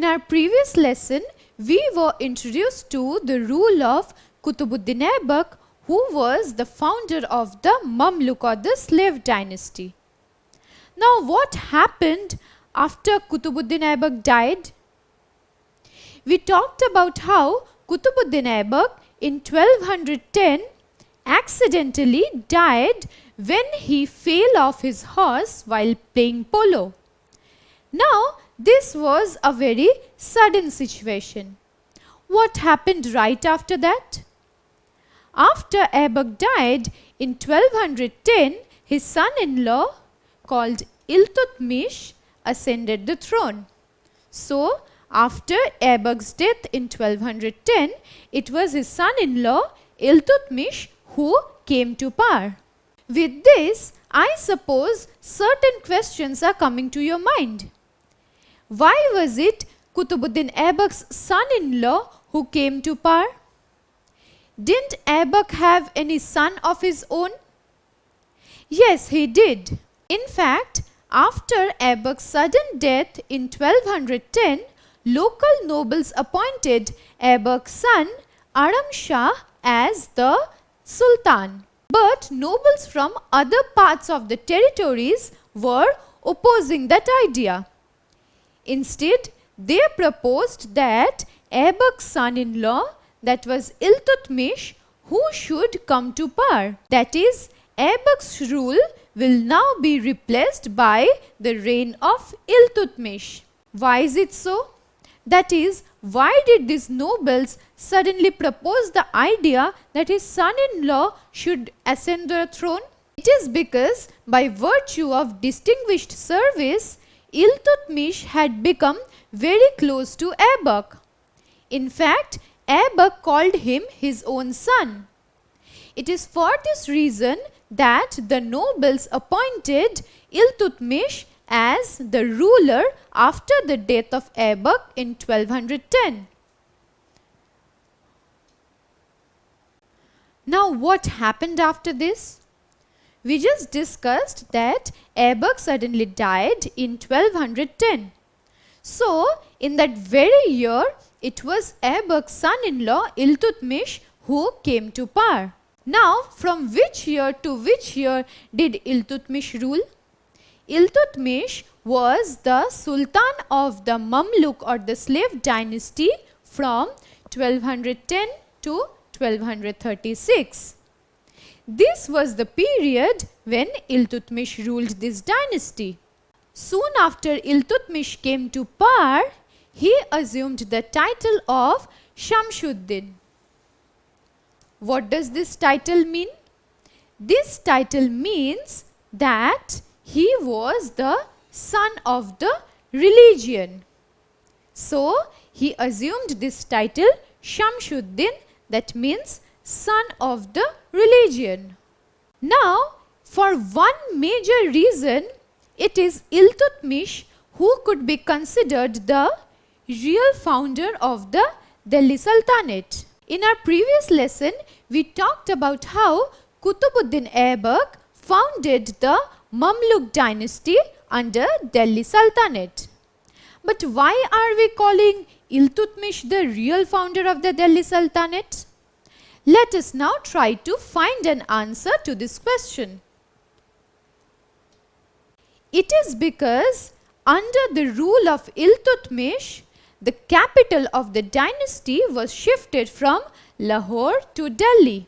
In our previous lesson, we were introduced to the rule of Qutbuddin Aibak, who was the founder of the Mamluk or the slave dynasty. Now, what happened after Qutbuddin Aibak died? We talked about how Qutbuddin Aibak in 1210 accidentally died when he fell off his horse while playing polo. Now, this was a very sudden situation. What happened right after that? After Aibak died in 1210, his son-in-law called Iltutmish ascended the throne. So, after Aibak's death in 1210, it was his son-in-law Iltutmish who came to power. With this, I suppose certain questions are coming to your mind. Why was it Qutbuddin Aibak's son-in-law who came to power? Didn't Aibak have any son of his own? Yes, he did. In fact, after Aibak's sudden death in 1210, local nobles appointed Aibak's son Aram Shah as the Sultan. But nobles from other parts of the territories were opposing that idea. Instead, they proposed that Aibak's son-in-law, that was Iltutmish, who should come to power. That is, Aibak's rule will now be replaced by the reign of Iltutmish. Why is it so? That is, why did these nobles suddenly propose the idea that his son-in-law should ascend the throne? It is because by virtue of distinguished service, Iltutmish had become very close to Aibak. In fact, Aibak called him his own son. It is for this reason that the nobles appointed Iltutmish as the ruler after the death of Aibak in 1210. Now, what happened after this? We just discussed that Aibak suddenly died in 1210. So, in that very year, it was Aibak's son-in-law Iltutmish who came to power. Now, from which year to which year did Iltutmish rule? Iltutmish was the Sultan of the Mamluk or the slave dynasty from 1210 to 1236. This was the period when Iltutmish ruled this dynasty. Soon after Iltutmish came to power, he assumed the title of Shamsuddin. What does this title mean? This title means that he was the son of the religion. So, he assumed this title Shamsuddin, that means son of the religion. Now, for one major reason, it is Iltutmish who could be considered the real founder of the Delhi Sultanate. In our previous lesson, we talked about how Qutbuddin Aibak founded the Mamluk dynasty under Delhi Sultanate. But why are we calling Iltutmish the real founder of the Delhi Sultanate? Let us now try to find an answer to this question. It is because under the rule of Iltutmish, the capital of the dynasty was shifted from Lahore to Delhi.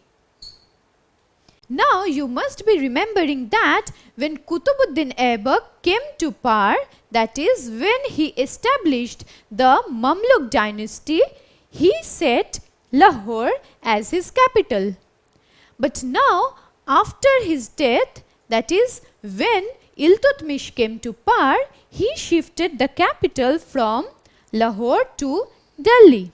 Now you must be remembering that when Qutbuddin Aibak came to power, that is when he established the Mamluk dynasty, he set Lahore as his capital. But now, after his death, that is when Iltutmish came to power, he shifted the capital from Lahore to Delhi.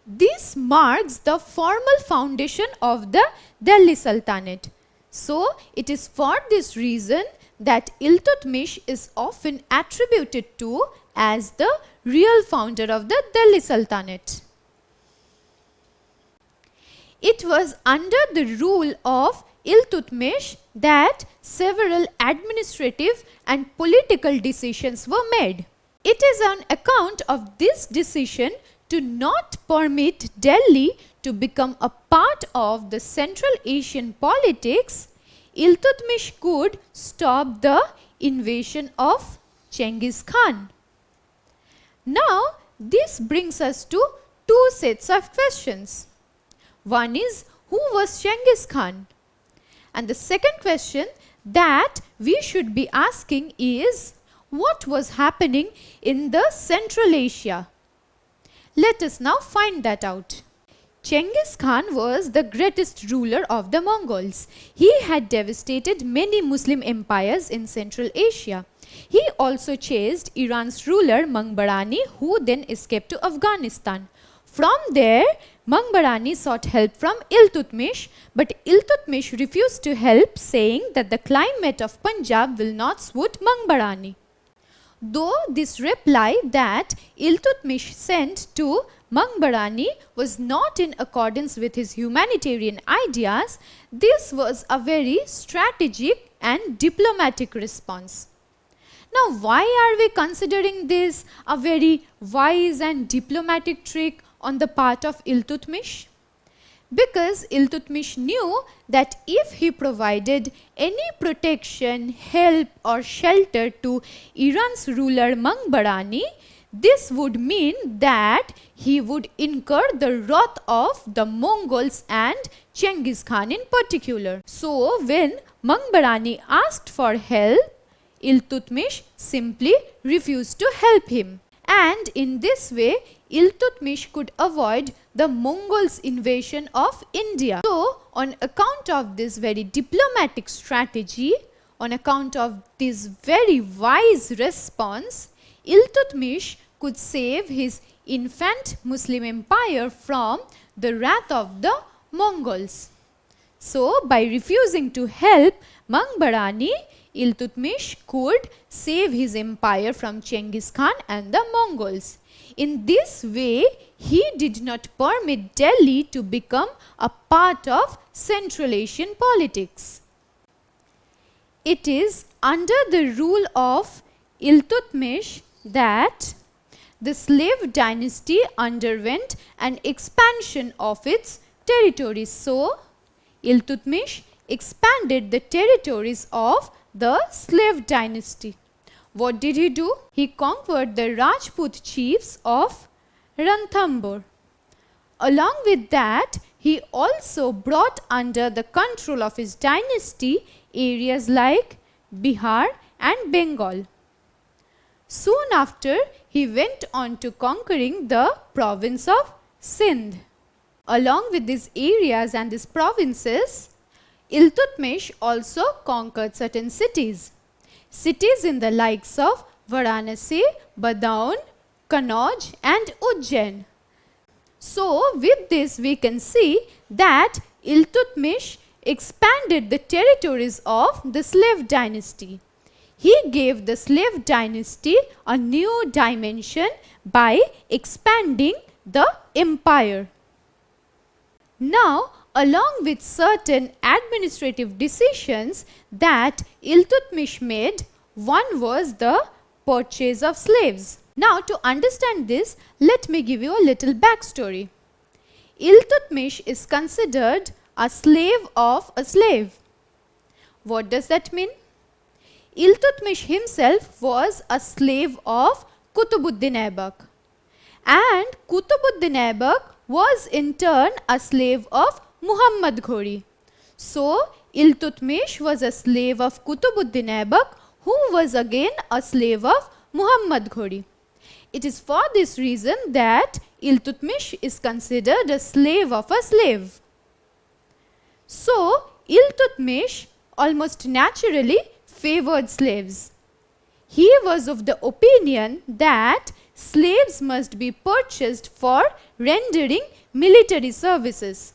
This marks the formal foundation of the Delhi Sultanate. So, it is for this reason that Iltutmish is often attributed to as the real founder of the Delhi Sultanate. It was under the rule of Iltutmish that several administrative and political decisions were made. It is on account of this decision to not permit Delhi to become a part of the Central Asian politics, Iltutmish could stop the invasion of Genghis Khan. Now, this brings us to two sets of questions. One is, who was Genghis Khan? And the second question that we should be asking is, what was happening in the Central Asia? Let us now find that out. Genghis Khan was the greatest ruler of the Mongols. He had devastated many Muslim empires in Central Asia. He also chased Iran's ruler Mangbarani, who then escaped to Afghanistan. From there, Mangbarani sought help from Iltutmish, but Iltutmish refused to help, saying that the climate of Punjab will not suit Mangbarani. Though this reply that Iltutmish sent to Mangbarani was not in accordance with his humanitarian ideas, this was a very strategic and diplomatic response. Now, why are we considering this a very wise and diplomatic trick on the part of Iltutmish? Because Iltutmish knew that if he provided any protection, help or shelter to Iran's ruler Mangbarani, this would mean that he would incur the wrath of the Mongols and Genghis Khan in particular. So, when Mangbarani asked for help, Iltutmish simply refused to help him. And in this way, Iltutmish could avoid the Mongols' invasion of India. So, on account of this very diplomatic strategy, on account of this very wise response, Iltutmish could save his infant Muslim empire from the wrath of the Mongols. So, by refusing to help Mangbarani, Iltutmish could save his empire from Genghis Khan and the Mongols. In this way, he did not permit Delhi to become a part of Central Asian politics. It is under the rule of Iltutmish that the slave dynasty underwent an expansion of its territories. So, Iltutmish expanded the territories of the slave dynasty. What did he do? He conquered the Rajput chiefs of Ranthambore. Along with that, he also brought under the control of his dynasty areas like Bihar and Bengal. Soon after, he went on to conquering the province of Sindh. Along with these areas and these provinces, Iltutmish also conquered certain cities. Cities in the likes of Varanasi, Badaun, Kannauj and Ujjain. So, with this we can see that Iltutmish expanded the territories of the slave dynasty. He gave the slave dynasty a new dimension by expanding the empire. Now, along with certain administrative decisions that Iltutmish made, one was the purchase of slaves. Now, to understand this, let me give you a little backstory. Iltutmish is considered a slave of a slave. What does that mean? Iltutmish himself was a slave of Qutub Minar, and Qutub Minar was in turn a slave of Muhammad Ghori. So, Iltutmish was a slave of Qutub Minar, who was again a slave of Muhammad Ghori. It is for this reason that Iltutmish is considered a slave of a slave. So, Iltutmish almost naturally favored slaves. He was of the opinion that slaves must be purchased for rendering military services.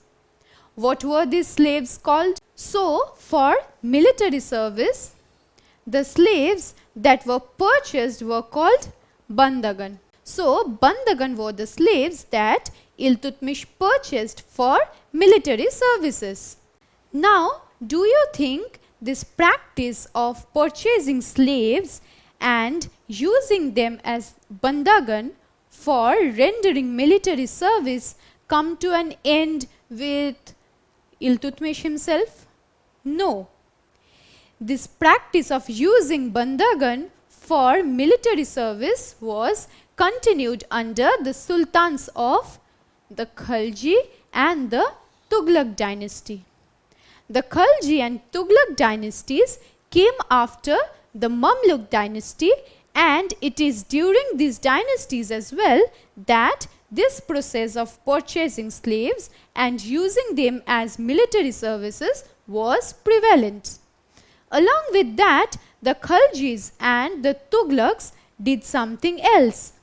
What were these slaves called? So, for military service, the slaves that were purchased were called Bandagan. So, Bandagan were the slaves that Iltutmish purchased for military services. Now, do you think this practice of purchasing slaves and using them as bandagan for rendering military service come to an end with Iltutmish himself? No. This practice of using bandagan for military service was continued under the sultans of the Khalji and the Tughlaq dynasty. The Khalji and Tughlaq dynasties came after the Mamluk dynasty, and it is during these dynasties as well that this process of purchasing slaves and using them as military services was prevalent. Along with that, the Khaljis and the Tughlaqs did something else.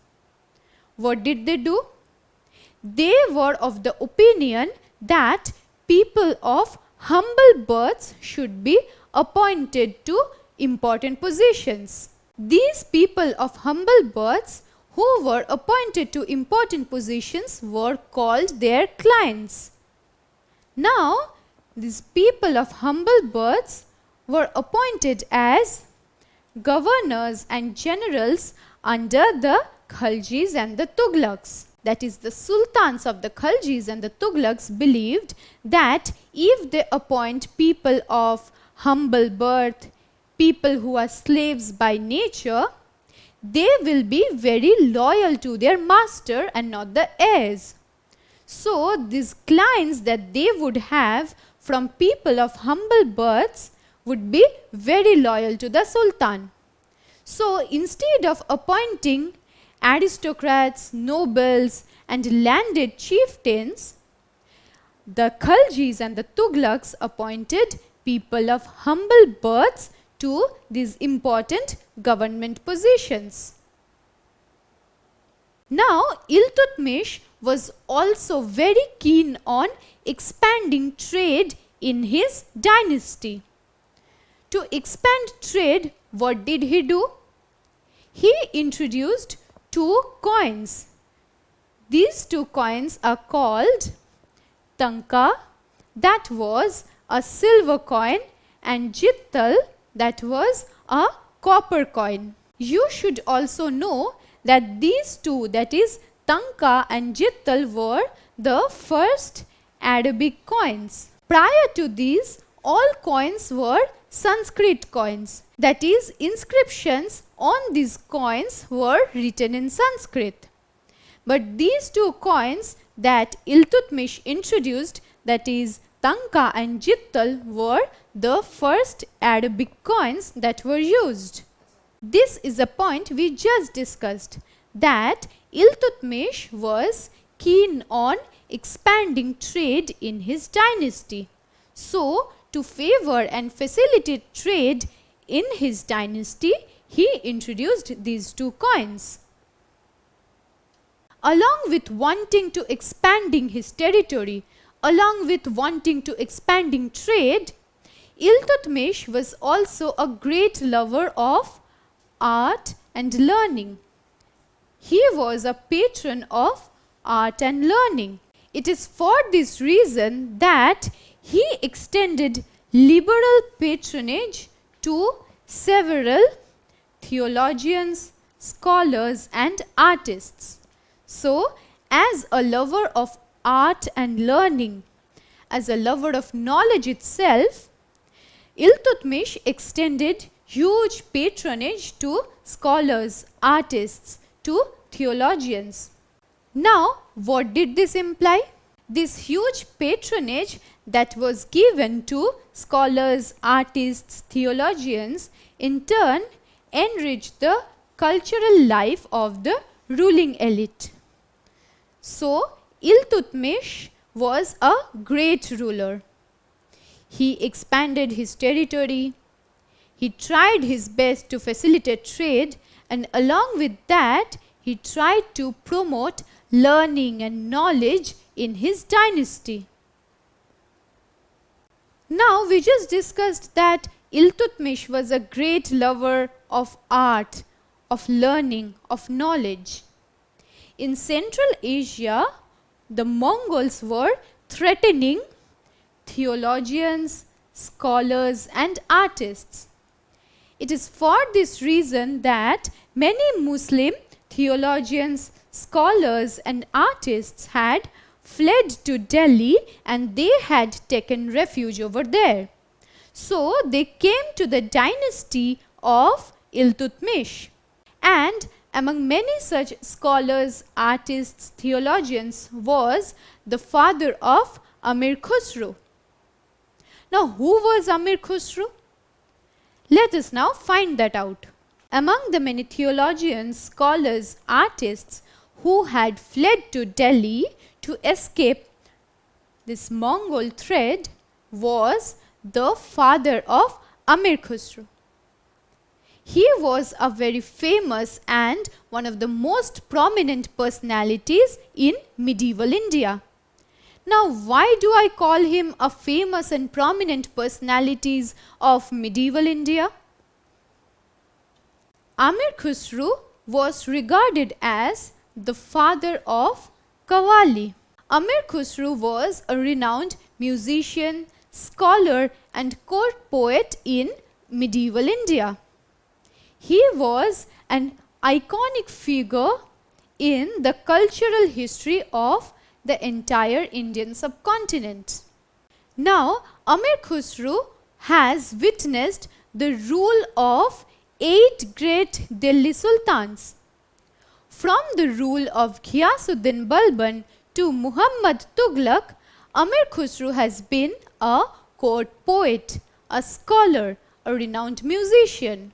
What did they do? They were of the opinion that people of humble births should be appointed to important positions. These people of humble births who were appointed to important positions were called their clients. Now, these people of humble births were appointed as governors and generals under the Khaljis and the Tughlaqs. That is, the sultans of the Khaljis and the Tughlaqs believed that if they appoint people of humble birth, people who are slaves by nature, they will be very loyal to their master and not the heirs. So, these clients that they would have from people of humble births would be very loyal to the sultan. So, instead of appointing aristocrats, nobles and landed chieftains, the Khaljis and the Tughlaqs appointed people of humble births to these important government positions. Now, Iltutmish was also very keen on expanding trade in his dynasty. To expand trade, what did he do? He introduced two coins. These two coins are called Tanka, that was a silver coin, and Jittal, that was a copper coin. You should also know that these two, that is Tanka and Jittal, were the first Arabic coins. Prior to these, all coins were Sanskrit coins. That is, inscriptions on these coins were written in Sanskrit. But these two coins that Iltutmish introduced, that is Tanka and Jittal, were the first Arabic coins that were used. This is a point we just discussed, that Iltutmish was keen on expanding trade in his dynasty. So, to favor and facilitate trade in his dynasty, he introduced these two coins. Along with wanting to expanding his territory, along with wanting to expanding trade, Iltutmish was also a great lover of art and learning. He was a patron of art and learning. It is for this reason that he extended liberal patronage to several theologians, scholars and artists. So, as a lover of art and learning, as a lover of knowledge itself, Iltutmish extended huge patronage to scholars, artists, to theologians. Now, what did this imply? This huge patronage that was given to scholars, artists, theologians, in turn enriched the cultural life of the ruling elite. So, Iltutmish was a great ruler. He expanded his territory, he tried his best to facilitate trade, and along with that, he tried to promote learning and knowledge in his dynasty. Now, we just discussed that Iltutmish was a great lover of art, of learning, of knowledge. In Central Asia, the Mongols were threatening theologians, scholars and artists. It is for this reason that many Muslim theologians, scholars and artists had fled to Delhi and they had taken refuge over there. So they came to the dynasty of Iltutmish. And among many such scholars, artists, theologians was the father of Amir Khusru. Now who was Amir Khusru? Let us now find that out. Among the many theologians, scholars, artists who had fled to Delhi to escape this Mongol threat was the father of Amir Khusru. He was a very famous and one of the most prominent personalities in medieval India. Now, why do I call him a famous and prominent personalities of medieval India? Amir Khusru was regarded as the father of Qawwali. Amir Khusru was a renowned musician, scholar and court poet in medieval India. He was an iconic figure in the cultural history of the entire Indian subcontinent. Now, Amir Khusru has witnessed the rule of 8 great Delhi Sultans. From the rule of Ghiyasuddin Balban to Muhammad Tughlaq, Amir Khusru has been a court poet, a scholar, a renowned musician.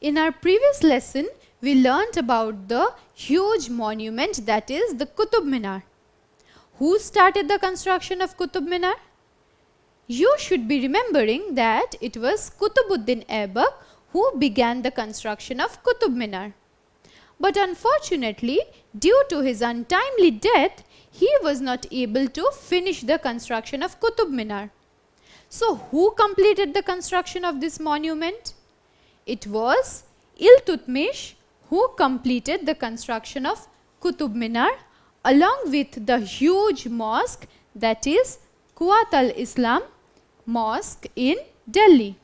In our previous lesson, we learnt about the huge monument that is the Qutub Minar. Who started the construction of Qutub Minar? You should be remembering that it was Qutubuddin Aibak who began the construction of Qutub Minar. But unfortunately, due to his untimely death, he was not able to finish the construction of Qutub Minar. So who completed the construction of this monument? It was Iltutmish who completed the construction of Qutub Minar along with the huge mosque that is Quwat al-Islam Mosque in Delhi.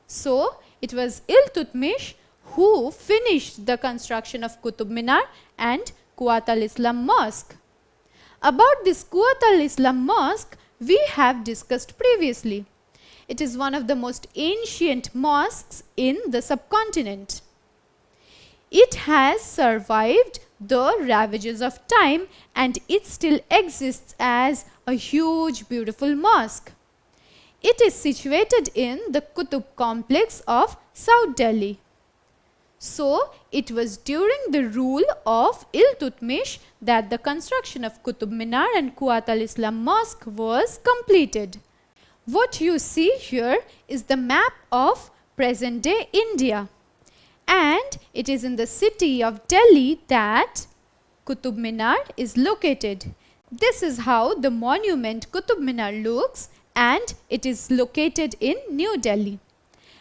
So it was Iltutmish who finished the construction of Qutub Minar and Quwat al-Islam Mosque. About this Quwat al-Islam Mosque we have discussed previously. It is one of the most ancient mosques in the subcontinent. It has survived the ravages of time and it still exists as a huge beautiful mosque. It is situated in the Qutub complex of South Delhi. So, it was during the rule of Iltutmish that the construction of Qutub Minar and Quwat al-Islam Mosque was completed. What you see here is the map of present day India, and it is in the city of Delhi that Qutub Minar is located. This is how the monument Qutub Minar looks, and it is located in New Delhi.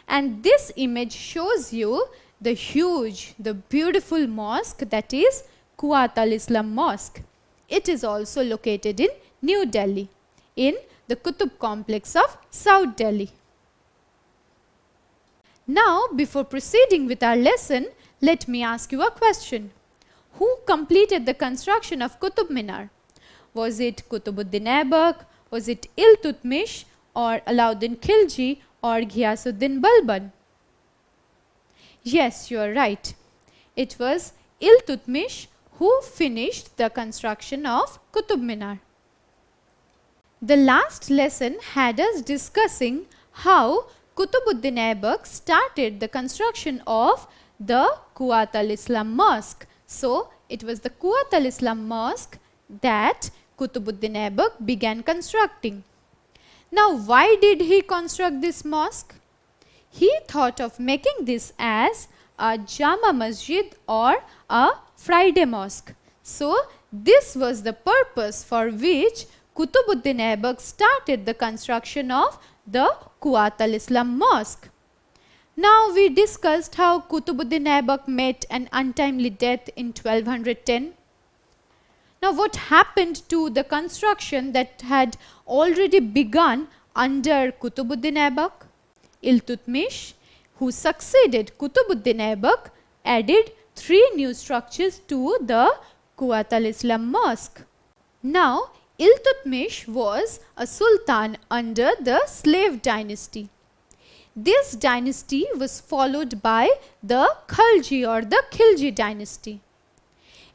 And this image shows you the huge, the beautiful mosque that is Quwat al-Islam Mosque. It is also located in New Delhi in the Qutub complex of South Delhi. Now, before proceeding with our lesson, let me ask you a question. Who completed the construction of Qutub Minar? Was it Qutubuddin Aibak, was it Iltutmish, or Alauddin Khilji, or Ghiyasuddin Balban? Yes, you are right. It was Iltutmish who finished the construction of Qutub Minar. The last lesson had us discussing how Qutubuddin Aibak started the construction of the Quwat al-Islam Mosque. So, it was the Quwat al-Islam Mosque that Qutubuddin Aibak began constructing. Now, why did he construct this mosque? He thought of making this as a Jama Masjid or a Friday mosque. So, this was the purpose for which Qutubuddin Aibak started the construction of the Quwat al-Islam Mosque. Now we discussed how Qutubuddin Aibak met an untimely death in 1210. Now what happened to the construction that had already begun under Qutubuddin Aibak? Iltutmish, who succeeded Qutbuddin Aibak, added 3 new structures to the Quwat al-Islam Mosque. Now, Iltutmish was a sultan under the slave dynasty. This dynasty was followed by the Khalji or the Khilji dynasty.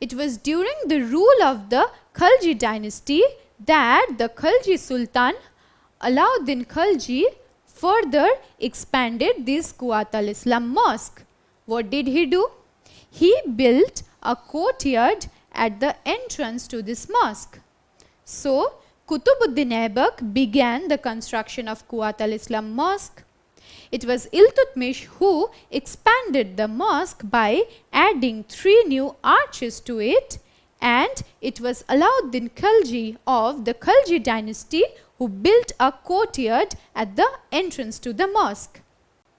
It was during the rule of the Khalji dynasty that the Khalji Sultan Alauddin Khalji further expanded this Quwat al-Islam Mosque. What did he do? He built a courtyard at the entrance to this mosque. So, Qutbuddin Aibak began the construction of Quwat al-Islam Mosque. It was Iltutmish who expanded the mosque by adding 3 new arches to it, and it was Alauddin Khalji of the Khalji dynasty who built a courtyard at the entrance to the mosque.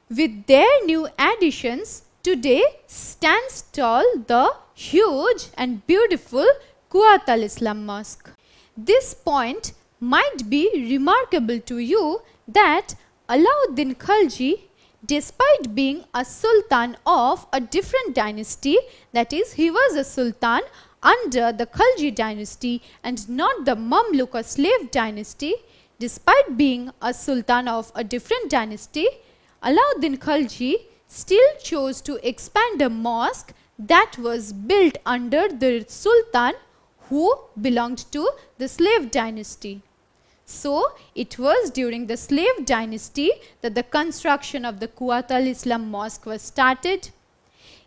With their new additions, today stands tall the huge and beautiful Quwat al-Islam Mosque. This point might be remarkable to you that Alauddin Khalji, despite being a sultan of a different dynasty, that is, he was a sultan under the Khalji dynasty and not the Mamluk or slave dynasty, despite being a sultan of a different dynasty, Alauddin Khalji still chose to expand a mosque that was built under the sultan who belonged to the slave dynasty. So, it was during the slave dynasty that the construction of the Quwat al-Islam Mosque was started.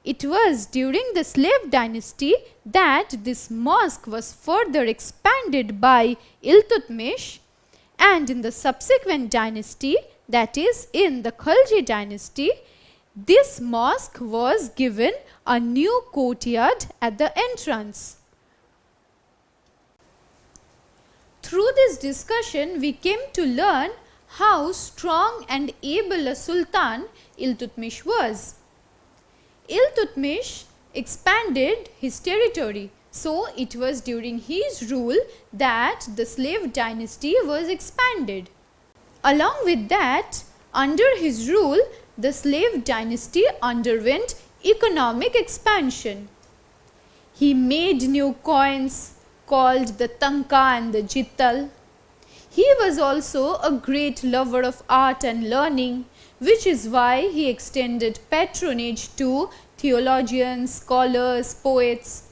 It was during the slave dynasty that this mosque was further expanded by Iltutmish, and in the subsequent dynasty, that is in the Khalji dynasty, this mosque was given a new courtyard at the entrance. Through this discussion, we came to learn how strong and able a sultan Iltutmish was. Iltutmish expanded his territory, so it was during his rule that the slave dynasty was expanded. Along with that, under his rule, the slave dynasty underwent economic expansion. He made new coins called the Tanka and the Jittal. He was also a great lover of art and learning, which is why he extended patronage to theologians, scholars, poets.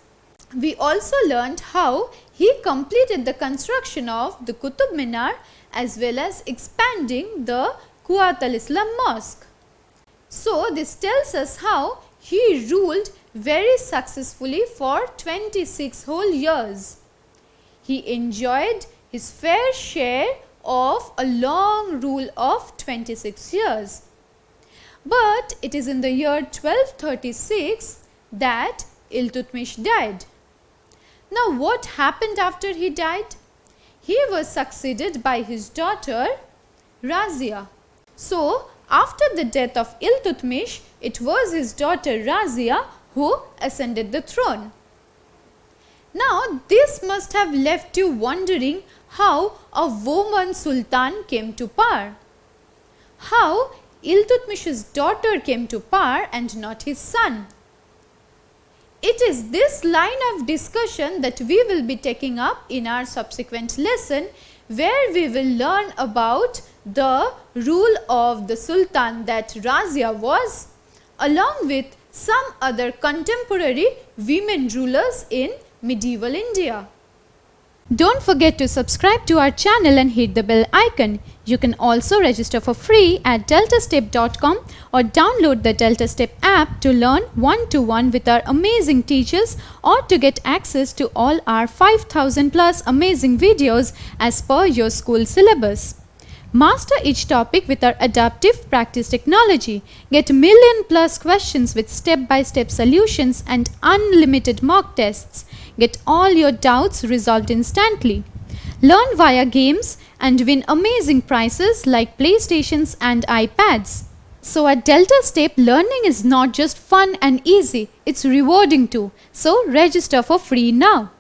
We also learned how he completed the construction of the Qutub Minar as well as expanding the Quwat al-Islam Mosque. So, this tells us how he ruled very successfully for 26 whole years. He enjoyed his fair share of a long rule of 26 years. But it is in the year 1236 that Iltutmish died. Now, what happened after he died? He was succeeded by his daughter Razia. So, after the death of Iltutmish, it was his daughter Razia who ascended the throne. Now, this must have left you wondering how a woman sultan came to power. How Iltutmish's daughter came to power and not his son. It is this line of discussion that we will be taking up in our subsequent lesson, where we will learn about the rule of the sultan that Razia was, along with some other contemporary women rulers in medieval India. Don't forget to subscribe to our channel and hit the bell icon. You can also register for free at DeltaStep.com or download the DeltaStep app to learn one-to-one with our amazing teachers, or to get access to all our 5,000 plus amazing videos as per your school syllabus. Master each topic with our adaptive practice technology. Get million plus questions with step-by-step solutions and unlimited mock tests. Get all your doubts resolved instantly. Learn via games and win amazing prizes like PlayStations and iPads. So at DeltaStep, learning is not just fun and easy, it's rewarding too. So register for free now.